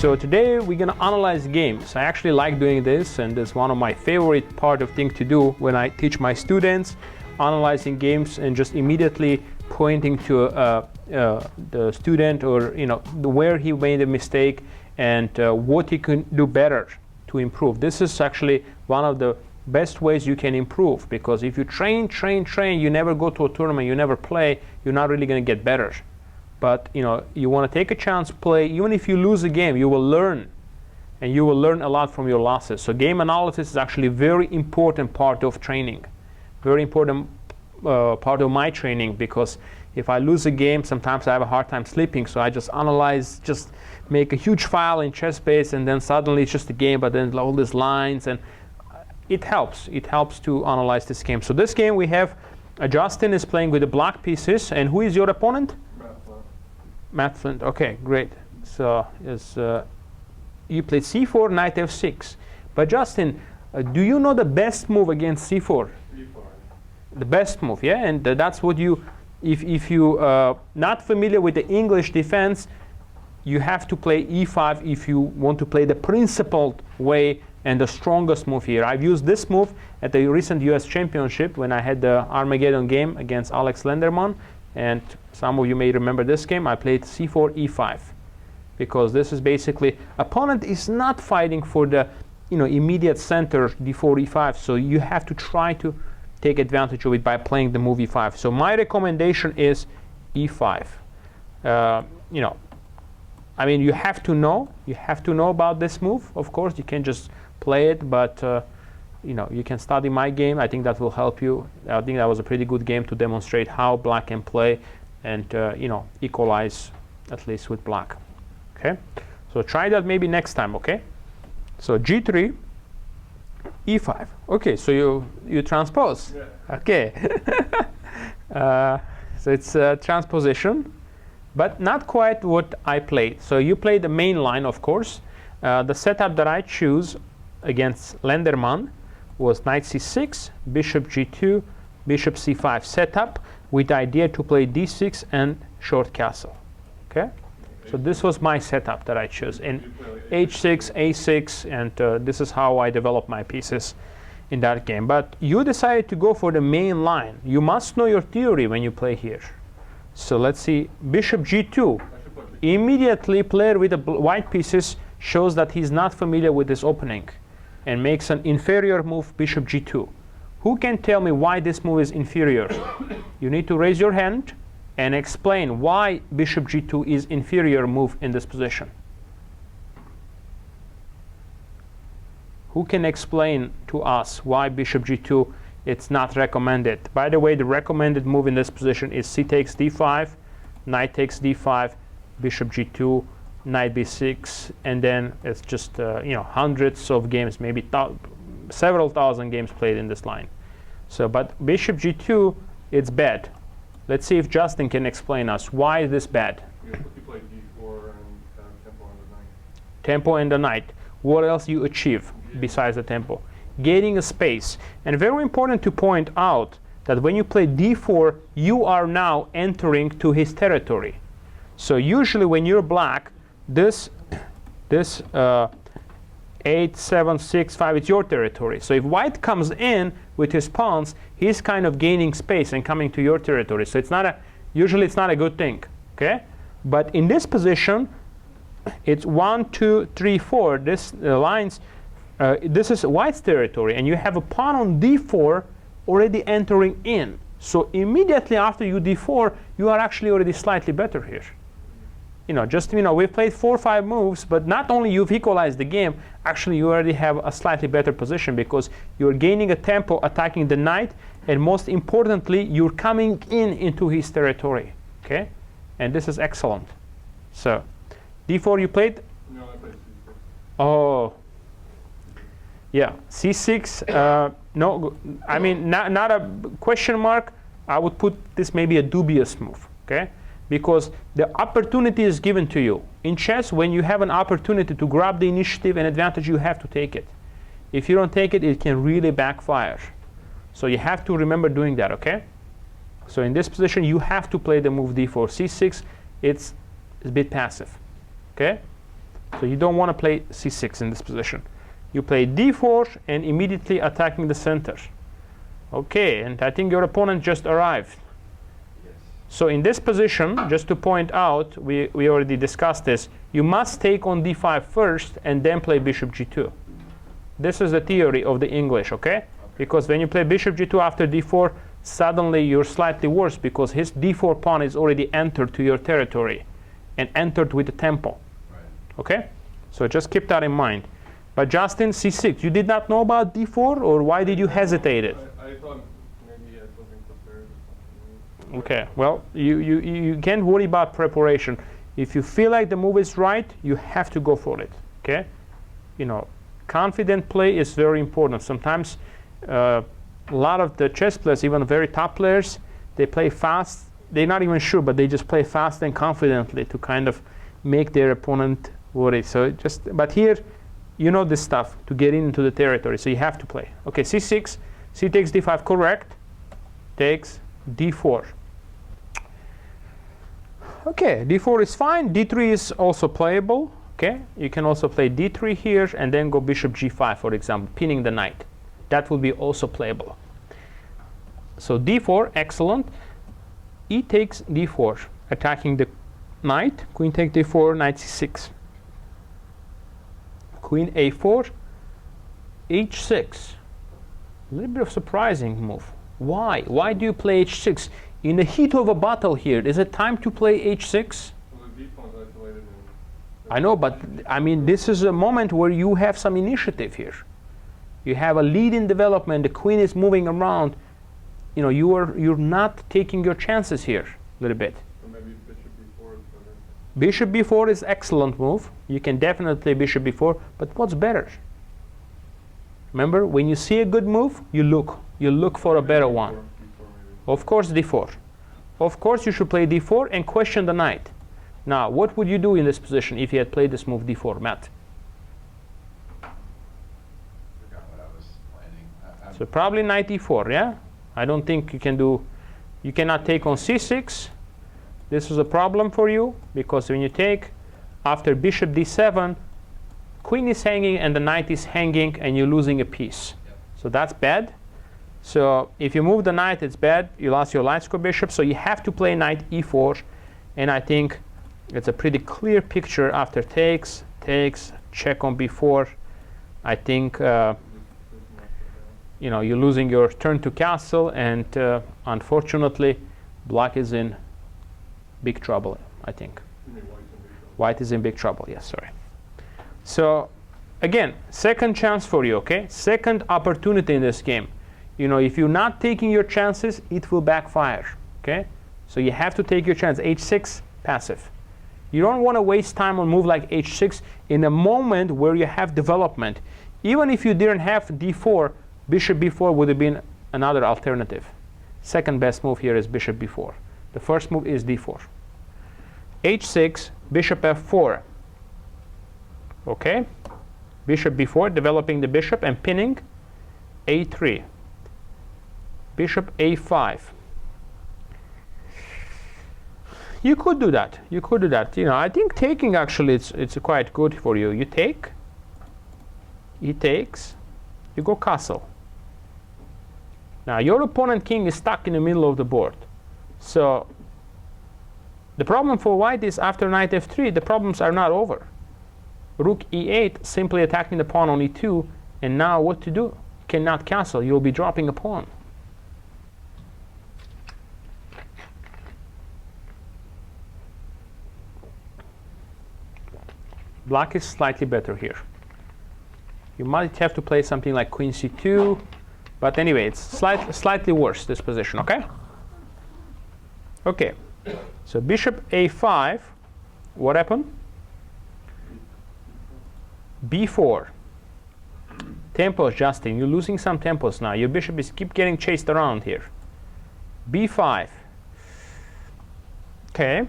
So today we're going to analyze games. I actually like doing this, and it's one of my favorite part of things to do when I teach my students, analyzing games and just immediately pointing to the student, or where he made a mistake and what he can do better to improve. This is actually one of the best ways you can improve, because if you train, you never go to a tournament, you never play, you're not really going to get better. But you want to take a chance, play. Even if you lose a game, you will learn, and you will learn a lot from your losses. So game analysis is actually a very important part of training, very important part of my training, because if I lose a game, sometimes I have a hard time sleeping, so I just analyze, just make a huge file in ChessBase, and then suddenly it's just a game, but then all these lines, and it helps to analyze this game. So this game we have Justin is playing with the black pieces, and who is your opponent? Mattn. Okay, great. So you played c4, knight f6. But Justin, do you know the best move against c4? C4. The best move, yeah? And that's what you, if you not familiar with the English defense, you have to play e5 if you want to play the principled way and the strongest move here. I've used this move at the recent US Championship when I had the Armageddon game against Alex Lenderman. And some of you may remember this game. I played c4, e5, because this is basically, opponent is not fighting for the immediate center, d4, e5. So you have to try to take advantage of it by playing the move e5. So my recommendation is e5. I mean, you have to know about this move. Of course, you can just play it, but you can study my game. I think that will help you. I think that was a pretty good game to demonstrate how black can play and equalize, at least with black. Okay, so try that maybe next time. Okay, so g3, e5. Okay, so you transpose. Yeah. Okay. So it's a transposition, but not quite what I played. So you play the main line, of course. The setup that I choose against Lenderman was knight c6, bishop g2, bishop c5 setup, with the idea to play d6 and short castle. Okay, so this was my setup that I chose in h6, a6, and this is how I developed my pieces in that game. But you decided to go for the main line. You must know your theory when you play here. So let's see, bishop g2. Immediately, player with the white pieces shows that he's not familiar with this opening, and makes an inferior move, bishop g2. Who can tell me why this move is inferior? You need to raise your hand and explain why bishop g2 is inferior move in this position. Who can explain to us why bishop g2 it's not recommended? By the way, the recommended move in this position is c takes d5, knight takes d5, bishop g2, knight b6, and then it's just hundreds of games, maybe several thousand games played in this line. So, but bishop g2, it's bad. Let's see if Justin can explain us why is this bad. You played d4 and tempo and the knight. Tempo and the knight. What else you achieve besides the tempo? Gaining a space. And very important to point out that when you play d4, you are now entering to his territory. So usually when you're black, this 8, 7, 6, 5, it's your territory. So if white comes in with his pawns, he's kind of gaining space and coming to your territory. So usually it's not a good thing. Okay, but in this position, it's 1, 2, 3, 4. This lines. This is white's territory, and you have a pawn on d4 already entering in. So immediately after you d4, you are actually already slightly better here. We've played 4 or 5 moves, but not only you've equalized the game, actually you already have a slightly better position, because you're gaining a tempo, attacking the knight, and most importantly, you're coming into his territory. Okay, and this is excellent. So, d4 you played? No, I played c6. Oh, yeah, c6. No, I mean not a question mark. I would put this maybe a dubious move. Okay. Because the opportunity is given to you. In chess, when you have an opportunity to grab the initiative and advantage, you have to take it. If you don't take it, it can really backfire. So you have to remember doing that, okay? So in this position, you have to play the move d4. c6, it's a bit passive, okay? So you don't want to play c6 in this position. You play d4 and immediately attacking the center. Okay, and I think your opponent just arrived. Yes. So in this position, just to point out, we already discussed this, you must take on d5 first and then play bishop g2. This is the theory of the English, okay? Because when you play bishop g2 after d4, suddenly you're slightly worse because his d4 pawn is already entered to your territory and entered with the tempo. Right. Okay? So just keep that in mind. But Justin, c6, you did not know about d4, or why did you hesitate it? I thought maybe he had something prepared or something. Okay, well, you can't worry about preparation. If you feel like the move is right, you have to go for it, okay? You know, confident play is very important. Sometimes a lot of the chess players, even very top players, they play fast. They're not even sure, but they just play fast and confidently to kind of make their opponent worry. So but here, you know this stuff to get into the territory, so you have to play. Okay, c6, c takes d5, correct. Takes d4. Okay, d4 is fine. d3 is also playable. Okay, you can also play d3 here and then go bishop g5, for example, pinning the knight. That will be also playable. So d4, excellent. E takes d4, attacking the knight. Queen takes d4, knight c6. Queen a4, h6. A little bit of surprising move. Why? Why do you play h6? In the heat of a battle here, is it time to play h6? Well, the d-pawn's isolated in I know, but I mean, this is a moment where you have some initiative here. You have a lead in development. The queen is moving around. You know, you're not taking your chances here a little bit. so maybe bishop b4 is better. Bishop b4 is excellent move. You can definitely play bishop b4, but what's better? Remember, when you see a good move, you look for a better one. D4 maybe. Of course, d4. Of course, you should play d4 and question the knight. Now, what would you do in this position if you had played this move d4, Matt? Forgot what I was planning. So probably knight e4, yeah? I don't think you cannot take on c6. This is a problem for you, because when you take after bishop d7, queen is hanging and the knight is hanging and you're losing a piece. Yep. So that's bad. So if you move the knight, it's bad. You lost your line score bishop. So you have to play knight e4. And I think it's a pretty clear picture after takes, check on b4. I think you know, you're losing your turn to castle, and unfortunately, black is in big trouble, I think. You mean white's in big trouble. White is in big trouble, yes, sorry. So again, second chance for you, okay? Second opportunity in this game. You know, if you're not taking your chances, it will backfire, okay? So you have to take your chance. h6, passive. You don't want to waste time on move like h6 in a moment where you have development. Even if you didn't have d4, bishop b4 would have been another alternative. Second best move here is bishop b4. The first move is d4. h6, bishop f4. Okay? Bishop b4, developing the bishop and pinning. a3. Bishop a5. You could do that. You could do that. You know, I think taking actually it's quite good for you. You take. He takes. You go castle. Now your opponent king is stuck in the middle of the board. So the problem for white is after knight f3, the problems are not over. Rook e8, simply attacking the pawn on e2, and now what to do? Cannot castle. You'll be dropping a pawn. Black is slightly better here. You might have to play something like queen c2, but anyway, it's slightly worse, this position, okay? Okay, so bishop a5, what happened? b4. Tempos, Justin, you're losing some tempos now. Your bishop is keep getting chased around here. b5. Okay.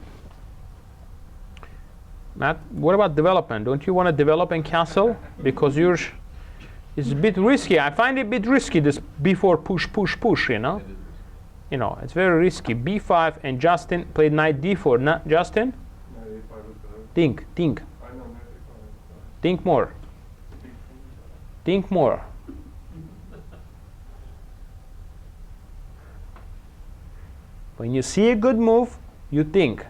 Matt, what about development? Don't you want to develop and castle? Because it's a bit risky. I find it a bit risky, this b4 push, you know? You know, it's very risky. b5, and Justin played knight d4. Justin? Knight a5 is better. Think. I know knight a5. Think more. Think more. When you see a good move, you think.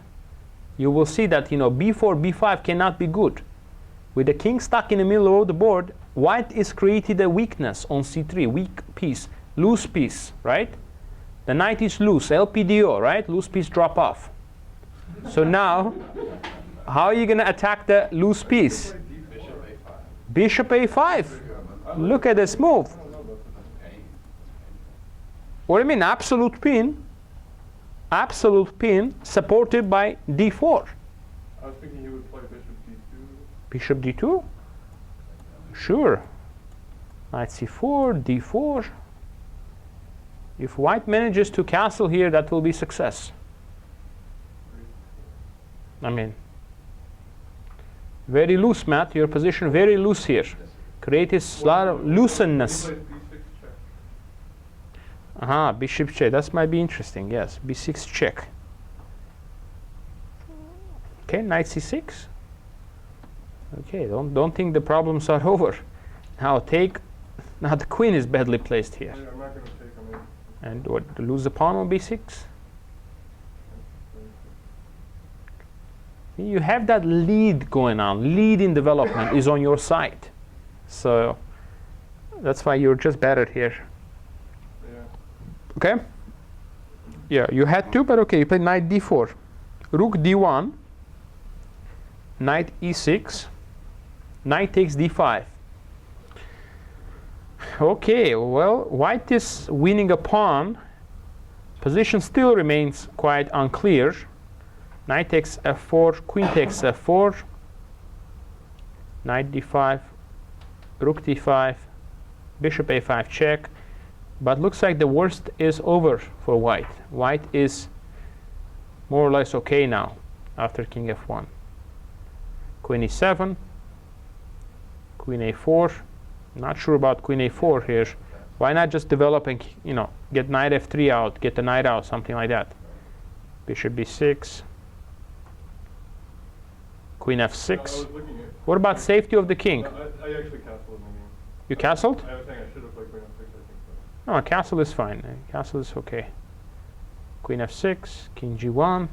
You will see that, you know, b4, b5 cannot be good. With the king stuck in the middle of the board, white is created a weakness on c3, weak piece, loose piece, right? The knight is loose, LPDO, right? Loose piece drop off. So now, how are you going to attack the loose piece? Bishop a5. Look at this move. What do you mean? Absolute pin. Absolute pin supported by d4. I was thinking he would play Bishop bishop d2. d2? Sure. Knight c4, d4. If white manages to castle here, that will be success. I mean, very loose, Matt. Your position very loose here. Create a lot of looseness. Aha, bishop check. That might be interesting. Yes, b6 check. Okay, knight c6. Okay, don't think the problems are over. Now take. Now the queen is badly placed here. Yeah, I'm not going to take him in. And what? Lose the pawn on b6. You have that lead going on. Lead in development is on your side. So that's why you're just better here. Yeah. Okay? Yeah, you had to, but okay, you played knight d4. Rook d1. Knight e6. Knight takes d5. Okay, well, white is winning a pawn. Position still remains quite unclear. Knight takes f4, queen takes f4, knight d5, rook d5, bishop a5 check. But looks like the worst is over for white. White is more or less okay now after king f1. Queen e7, queen a4. Not sure about queen a4 here. Why not just develop and, you know, get knight f3 out, get the knight out, something like that. Bishop b6. Queen f6. What about safety of the king? I actually castled in the game. You castled? I was saying I should have played queen f6, I think. No, castle is fine. Castle is okay. Queen f6, king g1.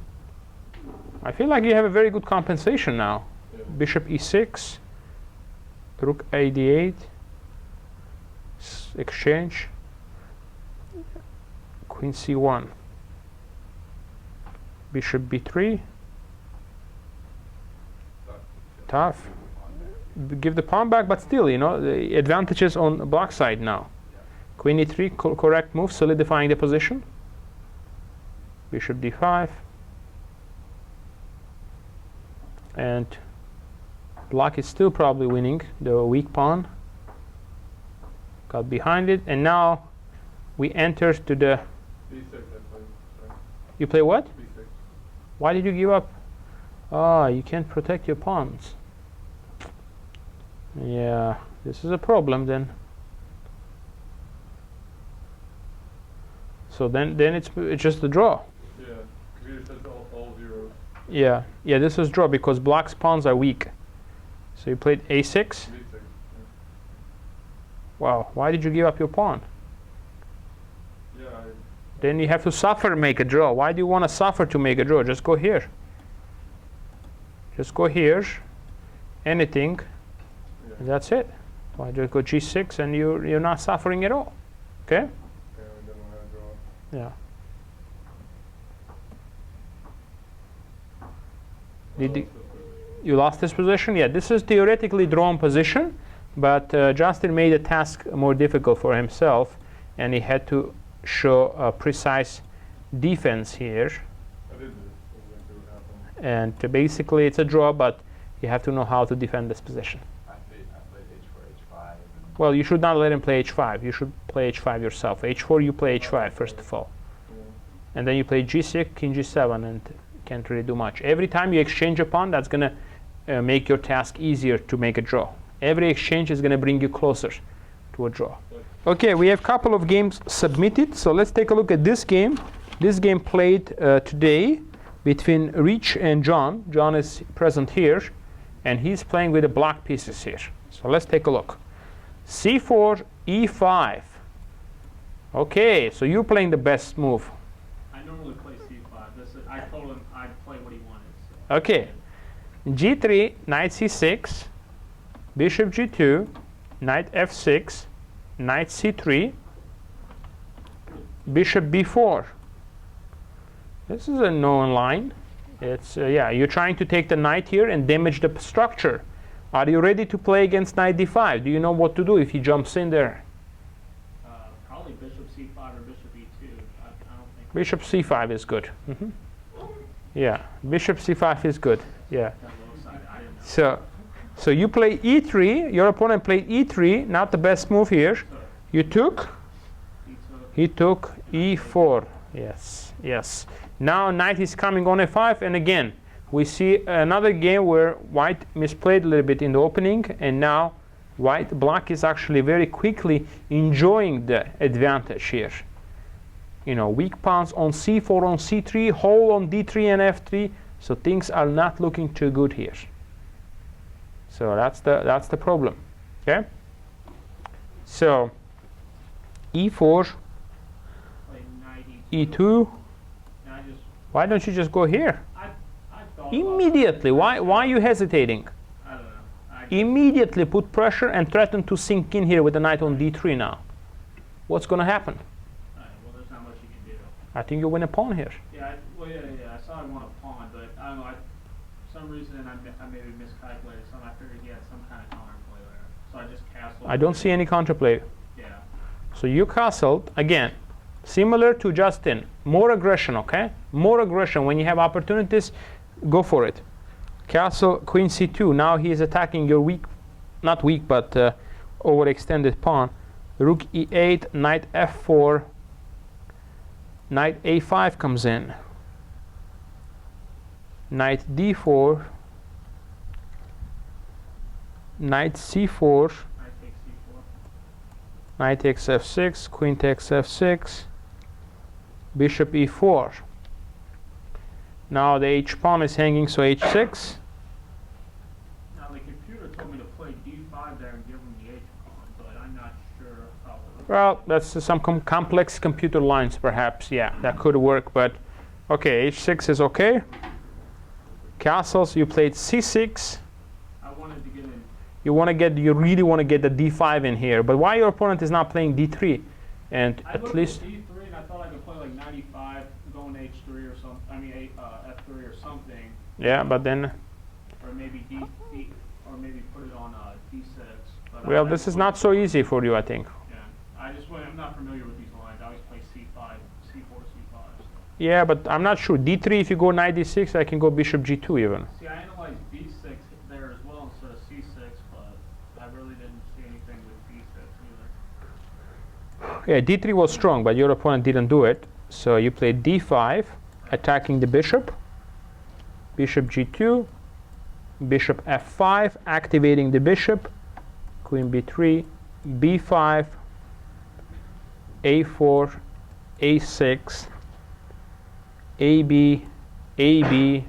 I feel like you have a very good compensation now. Yeah. Bishop e6, rook a d8, exchange, queen c1, bishop b3. Tough. Give the pawn back, but still, you know, the advantages on the black side now. Queen e3, correct move, solidifying the position. Bishop d5. And black is still probably winning the weak pawn. Got behind it, and now we enter to the. b6 I played. Sorry. You play what? b6. Why did you give up? Ah, you can't protect your pawns. Yeah, this is a problem then. So then it's just the draw. Yeah, computer says all zeros. Yeah, yeah, this is draw because black's pawns are weak. So you played a6. b6. Yeah. Wow, why did you give up your pawn? Yeah, Then you have to suffer to make a draw. Why do you want to suffer to make a draw? Just go here. Just go here. Anything. yeah. And that's it. Why just go g6 and you're not suffering at all. Okay? Yeah, we don't know how to draw. Yeah. You lost this position? Yeah, this is theoretically drawn position, but Justin made the task more difficult for himself, and he had to show a precise defense here. I did this. Exactly what happened. And basically it's a draw, but you have to know how to defend this position. I played h4, h5. And Well, you should not let him play h5. You should play h5 yourself. h4, you play h5 first of all. Yeah. And then you play g6, king g7, and can't really do much. Every time you exchange a pawn, that's going to make your task easier to make a draw. Every exchange is going to bring you closer to a draw. Okay, we have a couple of games submitted. So let's take a look at this game. This game played today between Rich and John. John is present here. and he's playing with the block pieces here. So let's take a look. C4, E5. Okay, so you're playing the best move. I normally play C5. I told him I'd play what he wanted. So. Okay. G3, knight C6, bishop G2, knight F6, knight C3, bishop B4. This is a known line. It's yeah, you're trying to take the knight here and damage the structure. Are you ready to play against knight D5? Do you know what to do if he jumps in there? Probably bishop C5 or bishop E2. I don't think. Bishop C5 is good. Yeah, bishop C5 is good. Yeah. So you play E3. Your opponent played E3. Not the best move here. You took. He took E4. Yes, yes. Now knight is coming on F5, and again we see another game where white misplayed a little bit in the opening, and now black is actually very quickly enjoying the advantage here. You know, weak pawns on C4, on C3, hole on D3 and F3, so things are not looking too good here. So that's the problem. Okay. So E4, E2. Why don't you just go here? I Immediately. Why are you hesitating? I don't know. Immediately put pressure and threaten to sink in here with the knight on D3 now. What's going to happen? Well, there's not much you can do. I think you win a pawn here. Yeah, I saw I won a pawn, but I don't know. For some reason, I maybe miscalculated something. I figured he had some kind of counterplay there. So I just castled. I don't see any counterplay. Yeah. So you castled, again, similar to Justin. More aggression, okay? More aggression. When you have opportunities, go for it. Castle, queen c2. Now he is attacking your weak, not weak, but overextended pawn. Rook e8, knight f4, knight a5 comes in. Knight d4, knight c4, knight takes f6, queen takes f6, bishop e4. Now the h pawn is hanging, so h6. Now the computer told me to play d5 there and give him the h pawn, but I'm not sure how it works. Well, that's some complex computer lines, perhaps. Yeah, that could work, but okay, h6 is okay. Castles, you played c6. I wanted to get in. You really want to get the d5 in here, but why your opponent is not playing d3? And I at looked least at d3 and I thought I could play like 95, going h3 or something. I mean f3 or something. yeah, but then Or maybe or maybe put it on d6. But well, this is not so easy for you, I think. Yeah, I'm not familiar with these lines. I always play c5, c4, c5. So. Yeah, but I'm not sure. d3, if you go knight d6, I can go bishop g2 even. See, I analyzed b6 there as well instead of c6, but I really didn't see anything with b6 either. Yeah, d3 was strong, but your opponent didn't do it. So you played d5, attacking the bishop. Bishop g2, bishop f5, activating the bishop. Queen b3, b5, a4, a6, ab, ab.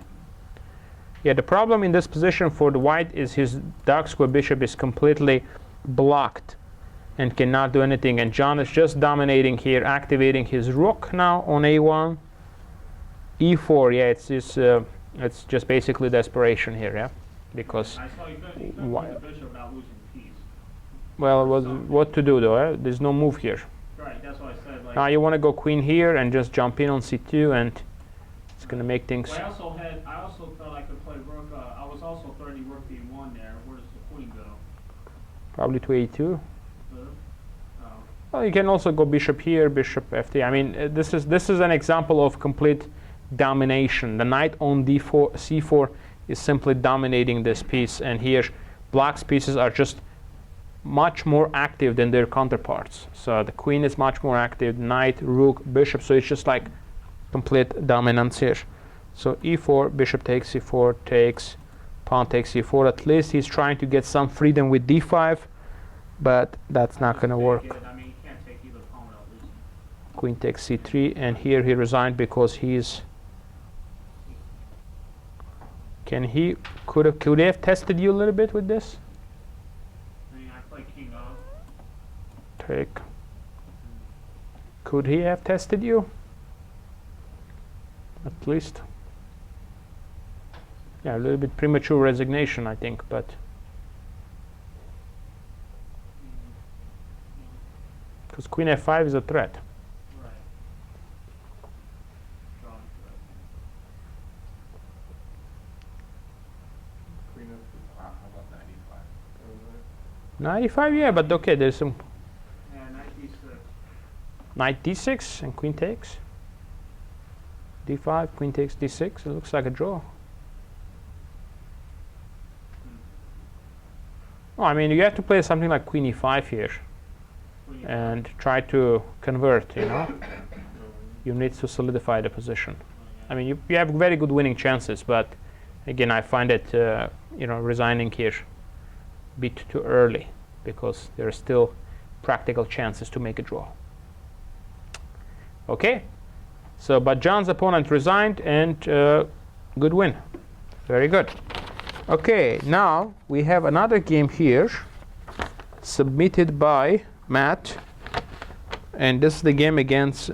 Yeah, the problem in this position for the white is his dark square bishop is completely blocked and cannot do anything, and John is just dominating here, activating his rook now on a1. e4, yeah, it's just basically desperation here, yeah, because I saw you couldn't play the bishop without losing the piece. well, what to do though, eh? There's no move here. Right, that's what I said. Like, Now you want to go queen here and just jump in on c2, and it's going to make things. well, I also thought I could play rook. I was also threatening rook b1 there. Where does the queen go? Probably to a2. Oh. Well, you can also go bishop here, bishop f3. I mean, this is an example of complete domination. The knight on d4, c4 is simply dominating this piece, and here black's pieces are just much more active than their counterparts. So the queen is much more active, knight, rook, bishop, so it's just like complete dominance here. So e4, bishop takes c4, takes, pawn takes c4. At least he's trying to get some freedom with d5, but that's not going to work. I mean, you can't take either pawn without losing. Queen takes c3, and here he resigned because he's Could he have tested you a little bit with this? I mean, I play king off. Take. Could he have tested you? At least. Yeah, a little bit premature resignation, I think, but because queen f5 is a threat. Right. Drawing threat. Queen F2. How about 95? 95, yeah, but okay, there's some Yeah, knight d6. knight d6 and queen takes. d5, queen takes d6. It looks like a draw. Oh, I mean, you have to play something like queen e5 here Queen and try to convert, you know. You need to solidify the position. I mean, you have very good winning chances, but again, I find it, you know, resigning here a bit too early because there are still practical chances to make a draw. Okay, so but John's opponent resigned and good win. Very good. Okay, now we have another game here submitted by Matt, and this is the game against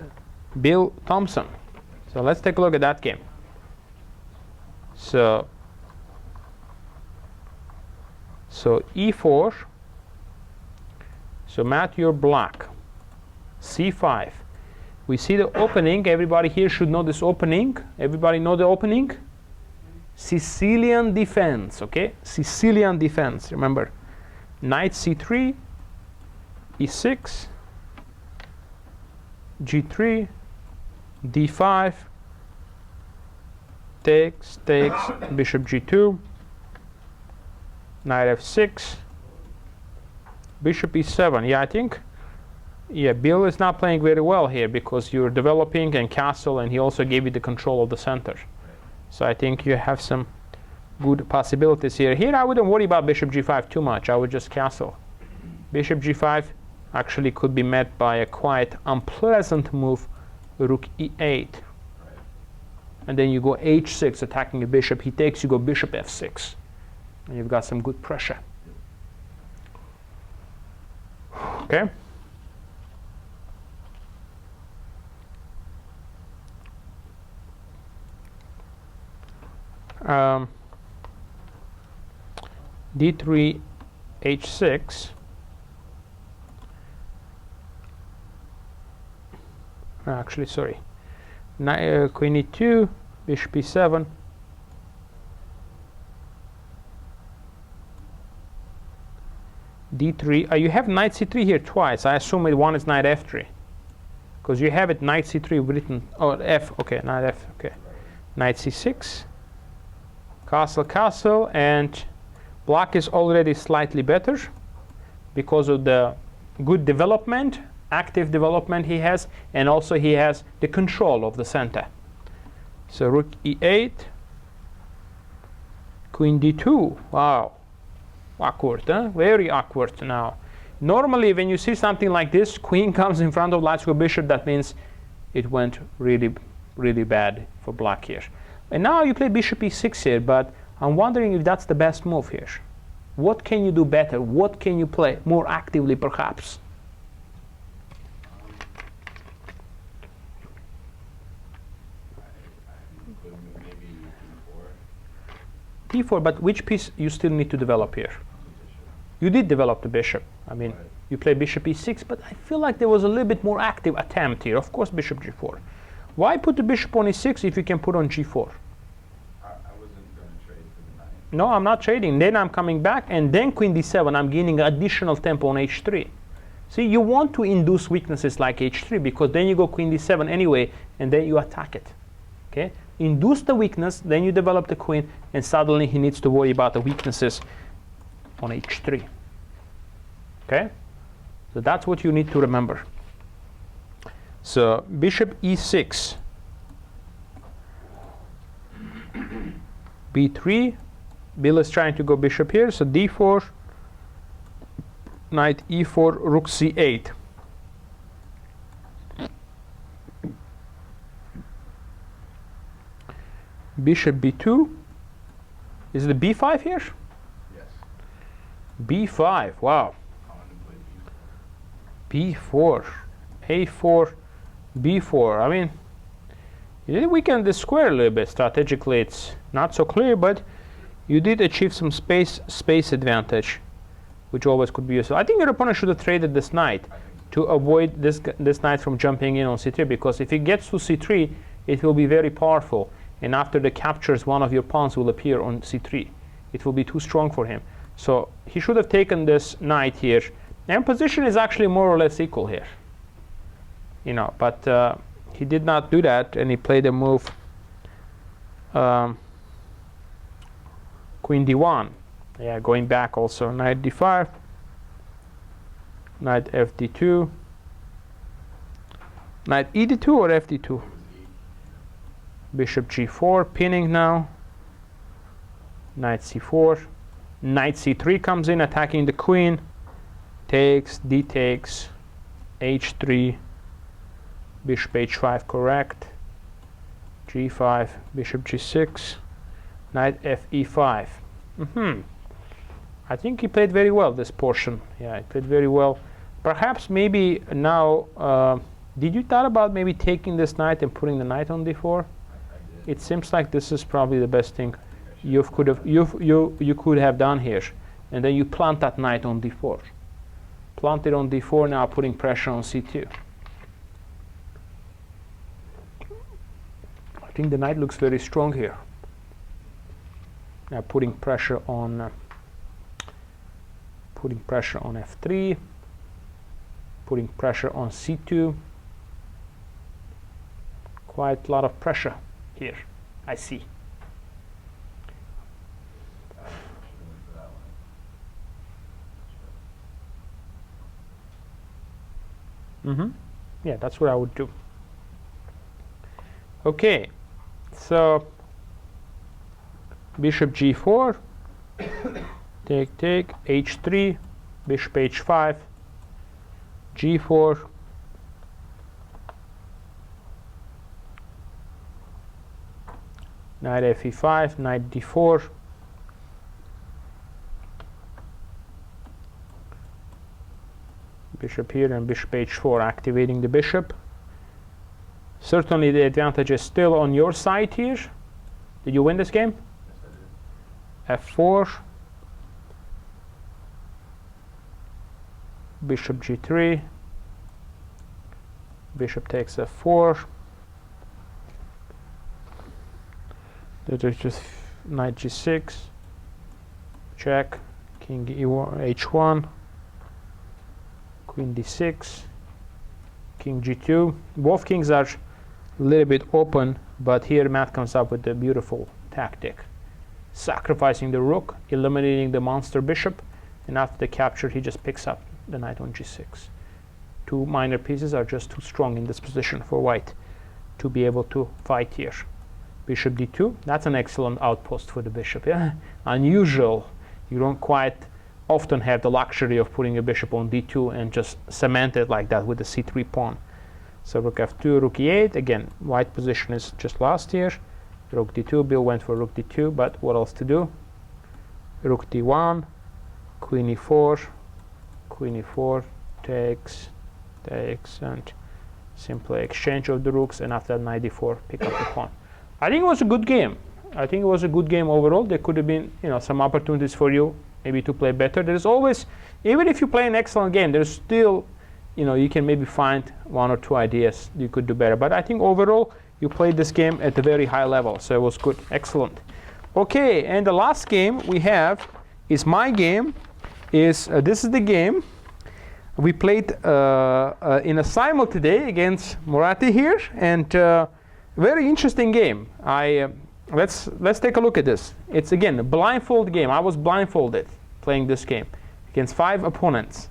Bill Thompson. So let's take a look at that game. So e4. So Matt, you're black. c5. We see the opening. Everybody here should know this opening. Everybody know the opening? Sicilian defense, okay? Sicilian defense, remember. Knight c3, e6, g3, d5, takes, bishop g2, knight f6, bishop e7. Yeah, I think, yeah, Bill is not playing very well here because you're developing and castle, and he also gave you the control of the center. So I think you have some good possibilities here. Here I wouldn't worry about bishop g5 too much. I would just castle. Bishop g5 actually could be met by a quite unpleasant move, rook e8. Right. And then you go h6, attacking a bishop. He takes, you go bishop f6. And you've got some good pressure. Okay? d3 h6. Actually, sorry. Queen e2, bishop e7. d3. You have knight c3 here twice. I assume one is knight f3, because you have it knight c3 written. Oh, f. Okay, knight f. Okay, knight c6. Castle, castle, and black is already slightly better because of the good development, active development he has, and also he has the control of the center. So rook e8, queen d2. Wow, awkward, huh? Very awkward now. Normally, when you see something like this, queen comes in front of let's go bishop, that means it went really, really bad for black here. And now you play bishop e6 here, but I'm wondering if that's the best move here. What can you do better? What can you play more actively, perhaps? Maybe d4, but which piece you still need to develop here? You did develop the bishop. I mean, you play bishop e6, but I feel like there was a little bit more active attempt here. Of course, bishop g4. Why put the bishop on e6 if you can put on g4? I wasn't going to trade for the knight. No, I'm not trading. Then I'm coming back, and then queen d7. I'm gaining additional tempo on h3. See, you want to induce weaknesses like h3, because then you go queen d7 anyway, and then you attack it. Okay? Induce the weakness, then you develop the queen, and suddenly he needs to worry about the weaknesses on h3. Okay? So that's what you need to remember. So bishop e6, b3. Bill is trying to go bishop here, so d4, knight e4, rook c8. Bishop b2, Is it the b5 here? Yes. b5, wow. Pawn to play b4, a4, b4. I mean, you did weaken the square a little bit. Strategically, it's not so clear, but you did achieve some space advantage, which always could be useful. I think your opponent should have traded this knight to avoid this knight from jumping in on c3, because if it gets to c3, it will be very powerful. And after the captures, one of your pawns will appear on c3. It will be too strong for him. So he should have taken this knight here. And position is actually more or less equal here. You know, but he did not do that, and he played a move Queen d1. Yeah, going back also. Knight d5. Knight fd2. Knight ed2 or fd2? Bishop g4, pinning now. Knight c4. Knight c3 comes in, attacking the queen. Takes, d takes, h3. Bishop h5, correct. g5, bishop g6. Knight fe5. I think he played very well this portion. Yeah, he played very well. Perhaps maybe now, did you thought about maybe taking this knight and putting the knight on d4? It seems like this is probably the best thing you could have done here. And then you plant that knight on d4. Plant it on d4, now putting pressure on c2. I think the knight looks very strong here. Now putting pressure on f3, putting pressure on c2. Quite a lot of pressure here, I see. Yeah, that's what I would do. Okay, so bishop g4, take, h3, bishop h5, g4, knight fe5, knight d4, bishop here and bishop h4, activating the bishop. Certainly the advantage is still on your side here. Did you win this game? f4, bishop g3, bishop takes f4, there's just knight g6, check, king e1, h1, queen d6, king g2. Both kings are a little bit open, but here Matt comes up with a beautiful tactic. Sacrificing the rook, eliminating the monster bishop, and after the capture he just picks up the knight on g6. Two minor pieces are just too strong in this position for white to be able to fight here. Bishop d2, that's an excellent outpost for the bishop. Yeah, unusual. You don't quite often have the luxury of putting a bishop on d2 and just cement it like that with the c3 pawn. So rook f2, rook e8. Again, white position is just lost here. Rook d2, Bill went for rook d2, but what else to do? Rook d1, queen e4, takes, and simply exchange of the rooks, and after knight d4, pick up the pawn. I think it was a good game. I think it was a good game overall. There could have been, some opportunities for you maybe to play better. There's always, even if you play an excellent game, there's still, you can maybe find one or two ideas you could do better. But I think overall, you played this game at a very high level, so it was good. Excellent. Okay, and the last game we have is my game. This is the game we played in a simul today against Murati here, and very interesting game. Let's take a look at this. It's again a blindfold game. I was blindfolded playing this game against 5 opponents.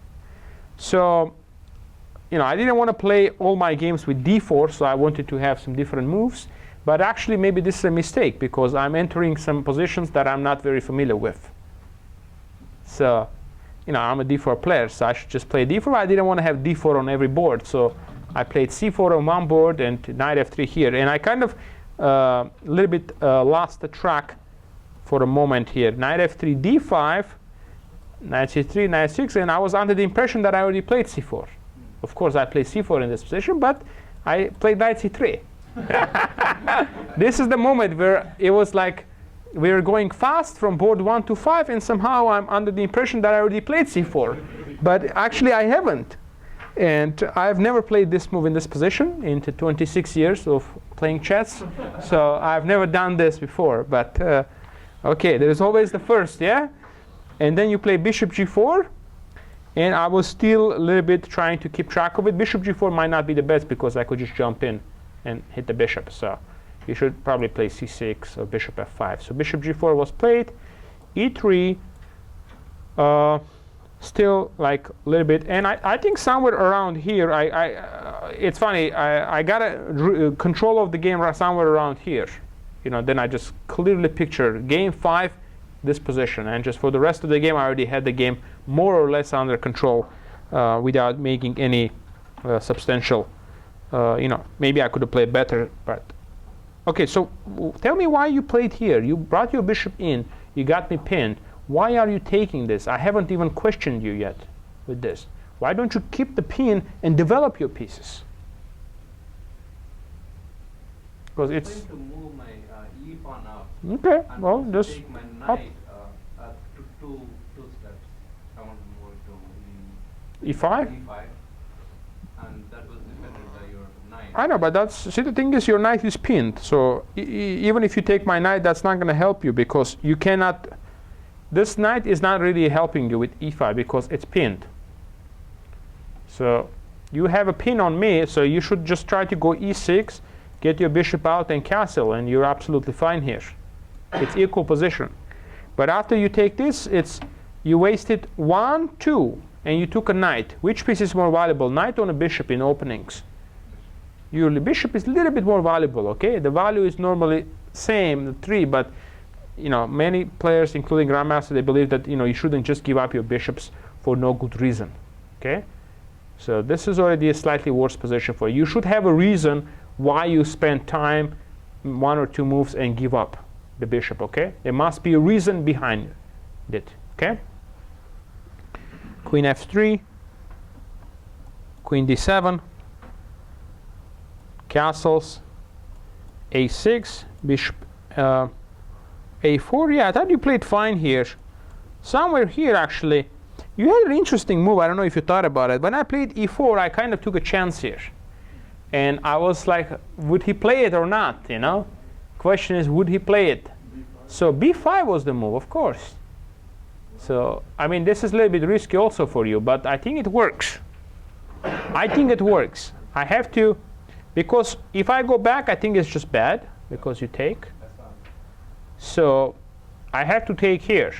So I didn't want to play all my games with d4, so I wanted to have some different moves. But actually, maybe this is a mistake, because I'm entering some positions that I'm not very familiar with. So, I'm a d4 player, so I should just play d4. I didn't want to have d4 on every board, so I played c4 on one board and knight f3 here. And I kind of a little bit lost the track for a moment here. Knight f3, d5, knight c3, knight c6, and I was under the impression that I already played c4. Of course, I played c4 in this position, but I played knight c3. This is the moment where it was like we were going fast from board 1 to 5, and somehow I'm under the impression that I already played c4. But actually, I haven't. And I've never played this move in this position into 26 years of playing chess. So I've never done this before. But OK, there's always the first, yeah? And then you play bishop g4. And I was still a little bit trying to keep track of it. Bishop g4 might not be the best because I could just jump in and hit the bishop. So you should probably play c6 or bishop f5. So bishop g4 was played. E3. Still like a little bit, and I think somewhere around here, it's funny, I got a control of the game somewhere around here. You know, then I just clearly picture game 5, this position, and just for the rest of the game, I already had the game more or less under control without making any substantial, you know, maybe I could have played better, but. Okay, so tell me why you played here. You brought your bishop in, you got me pinned. Why are you taking this? I haven't even questioned you yet with this. Why don't you keep the pin and develop your pieces? Because it's I'm going to move my e pawn up. Okay, and well, just take my up. knight to two steps. I want to move to e5? e5, and that was defended by your knight. I know, but that's, see, the thing is your knight is pinned. So even if you take my knight, that's not going to help you because you cannot. This knight is not really helping you with e5 because it's pinned. So you have a pin on me, so you should just try to go e6, get your bishop out and castle, and you're absolutely fine here. It's equal position. But after you take this, it's you wasted 1, 2, and you took a knight. Which piece is more valuable, knight or a bishop in openings? Usually bishop is a little bit more valuable, okay? The value is normally same, the 3, but you know, many players, including Grandmaster, they believe that, you know, you shouldn't just give up your bishops for no good reason. Okay? So this is already a slightly worse position for you. You should have a reason why you spend time, 1 or 2 moves, and give up the bishop. Okay? There must be a reason behind it. Okay? Queen f3, queen d7, castles, a6, bishop a4, yeah, I thought you played fine here. Somewhere here, actually, you had an interesting move. I don't know if you thought about it. When I played e4, I kind of took a chance here. And I was like, would he play it or not, you know? Question is, would he play it? b5. So b5 was the move, of course. So, I mean, this is a little bit risky also for you, but I think it works. I think it works. I have to, because if I go back, I think it's just bad, because you take. So I have to take here.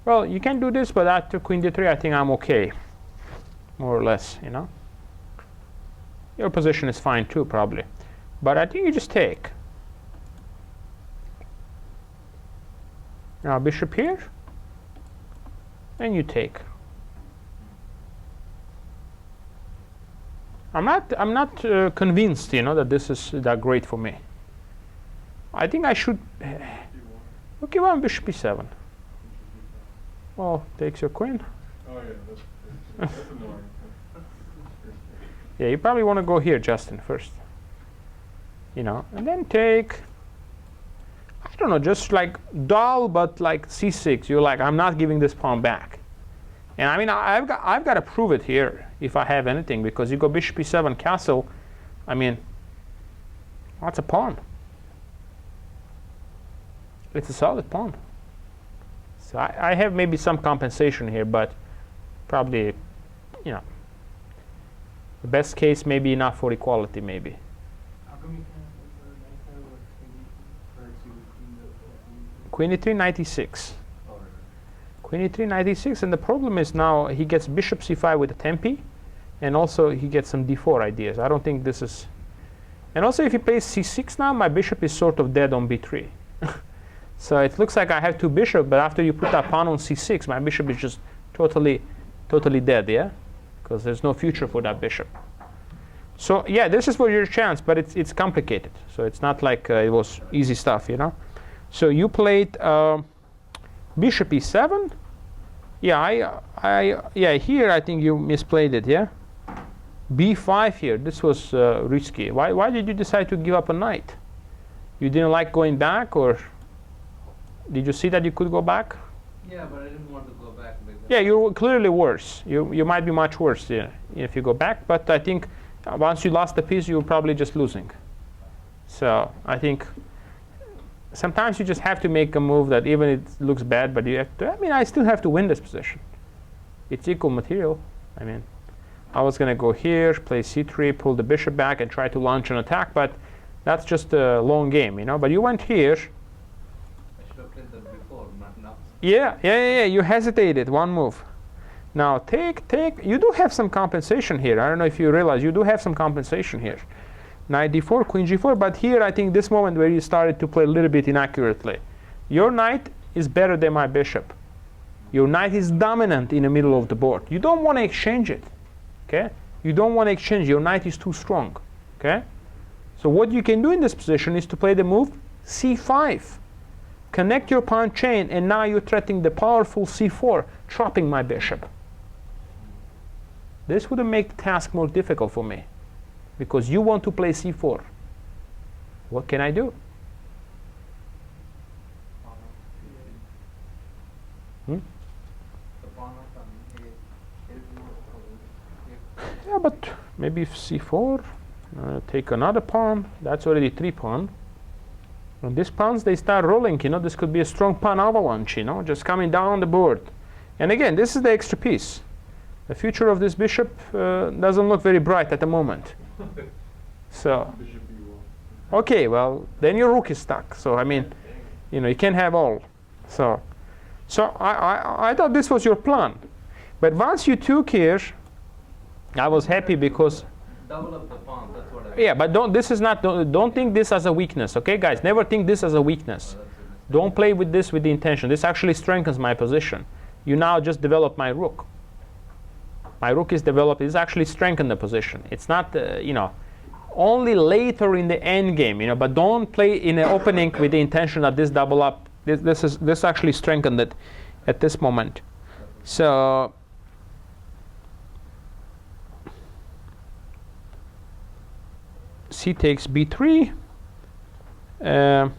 Well, you can do this, but after queen d3, I think I'm OK, more or less, you know. Your position is fine too, probably. But I think you just take. Now bishop here, and you take. I'm not convinced, you know, that this is that great for me. I think I should. Okay, well, bishop e7. Well, takes your queen. Oh yeah, that's annoying. Yeah, you probably want to go here, Justin, first. You know, and then take. I don't know, just like dull, but like c6. You're like, I'm not giving this pawn back. And I mean, I've got to prove it here if I have anything, because you go bishop e7 castle. I mean, that's a pawn. It's a solid pawn. So I have maybe some compensation here, but probably, you know, the best case maybe enough for equality, maybe. How come you can't look for a nice Queen e3, 96. Queen e3, 96, and the problem is now he gets bishop c5 with a tempi, and also he gets some d4 ideas. I don't think this is. And also if he plays c6 now, my bishop is sort of dead on b3. So it looks like I have 2 bishops, but after you put that pawn on c6, my bishop is just totally dead, yeah? Because there's no future for that bishop. So yeah, this is for your chance, but it's complicated. So it's not like it was easy stuff, you know. So you played bishop e7. Yeah, yeah, here I think you misplayed it. Yeah, b5 here. This was risky. Why did you decide to give up a knight? You didn't like going back, or did you see that you could go back? Yeah, but I didn't want to go back because Yeah, you're clearly worse. You might be much worse, yeah, if you go back. But I think once you lost the piece, you're probably just losing. So I think sometimes you just have to make a move that even it looks bad, but you have to. I mean, I still have to win this position. It's equal material. I mean, I was going to go here, play c3, pull the bishop back, and try to launch an attack, but that's just a long game, you know. But you went here. I should have played that before, not now. Yeah. You hesitated one move. Now take. You do have some compensation here. I don't know if you realize you do have some compensation here. Knight d4, queen g4. But here I think this moment where you started to play a little bit inaccurately. Your knight is better than my bishop. Your knight is dominant in the middle of the board. You don't want to exchange it. Okay? You don't want to exchange. Your knight is too strong. Okay? So what you can do in this position is to play the move c5. Connect your pawn chain, and now you're threatening the powerful c4, trapping my bishop. This would make the task more difficult for me, because you want to play c4. What can I do? The pawn on Yeah, but maybe if c4, take another pawn. That's already 3 pawn. And these pawns, they start rolling, you know. This could be a strong pawn avalanche, you know, just coming down the board. And again, this is the extra piece. The future of this bishop doesn't look very bright at the moment. So, okay, well, then your rook is stuck. So, I mean, you know, you can't have all. So I thought this was your plan. But once you took here, I was happy because double up the pawn, that's what I yeah, but don't think this as a weakness, okay, guys? Never think this as a weakness. Don't play with this with the intention. This actually strengthens my position. You now just develop my rook. My rook is developed. It's actually strengthened the position. It's not, you know, only later in the end game, you know. But don't play in the opening with the intention that this double up. This actually strengthened it at this moment. So. C takes b3, A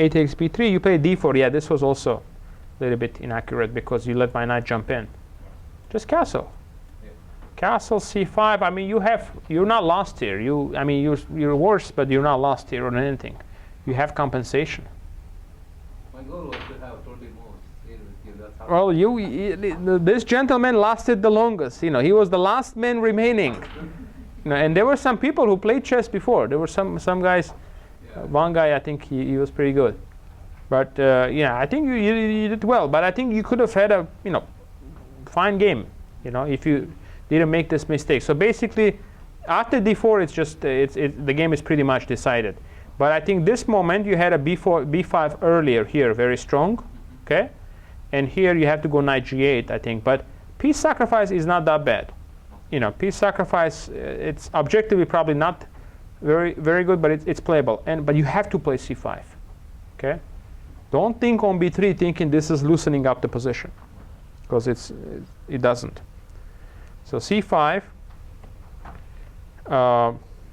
takes b3, you play d4. Yeah, this was also a little bit inaccurate because you let my knight jump in. Just castle. Yeah. Castle c5. I mean, you're not lost here. I mean, you're worse, but you're not lost here on anything. You have compensation. My goal was to have 20 moves here with you. That's how Well, this gentleman lasted the longest. You know, he was the last man remaining. You know, and there were some people who played chess before. There were some guys. Yeah. One guy, I think he was pretty good. But yeah, I think you did well. But I think you could have had a fine game. You know, if you didn't make this mistake. So basically, after d4, it's just the game is pretty much decided. But I think this moment you had a b5 earlier here, very strong. Okay, and here you have to go knight g8, I think. But piece sacrifice is not that bad. You know, piece sacrifice, it's objectively probably not very good, but it's playable. But you have to play c5. Okay, don't think on b3 thinking this is loosening up the position, because it doesn't. So c5.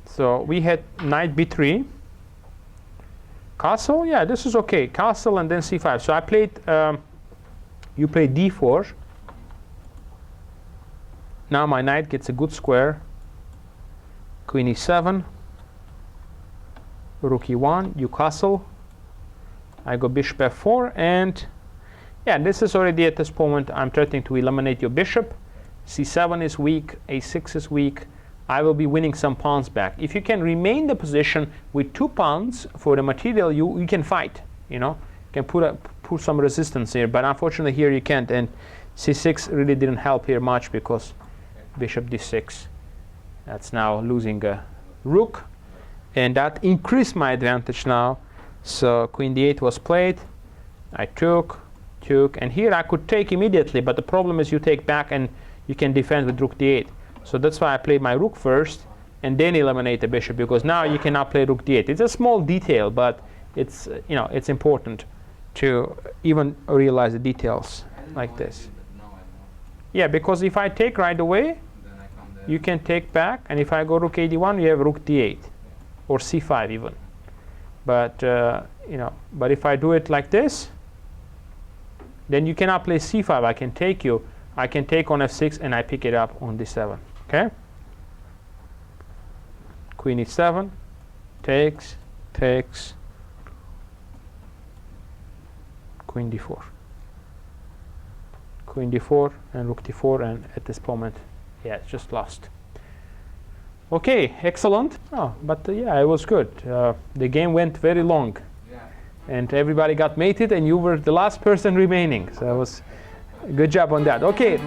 So we had knight b3. Castle, yeah, this is okay. Castle and then c5. So I played. You played d4. Now my knight gets a good square. Queen e7. Rook e1. You castle. I go bishop f4. And yeah, this is already at this moment. I'm threatening to eliminate your bishop. c7 is weak. a6 is weak. I will be winning some pawns back. If you can remain the position with 2 pawns for the material, you can fight. You know, you can put some resistance here. But unfortunately here you can't. And c6 really didn't help here much because bishop d6. That's now losing a rook, and that increased my advantage now. So queen d8 was played. I took, and here I could take immediately, but the problem is you take back and you can defend with rook d8. So that's why I played my rook first, and then eliminate the bishop, because now you cannot play rook d8. It's a small detail, but it's it's important to even realize the details I didn't like know this. anything, but now I know. Yeah, because if I take right away, Then I come there. you can take back, and if I go rook a1, you have rook d8 or c5 even. But but if I do it like this, then you cannot play c5. I can take you. I can take on f6, and I pick it up on d7. Okay. Queen e7, takes, takes. Queen d4. Queen d4 and rook d4, and at this moment, yeah, it's just lost. Okay, excellent. Oh, but yeah, it was good. The game went very long, Yeah. and everybody got mated, and you were the last person remaining. So it was a good job on that. Okay.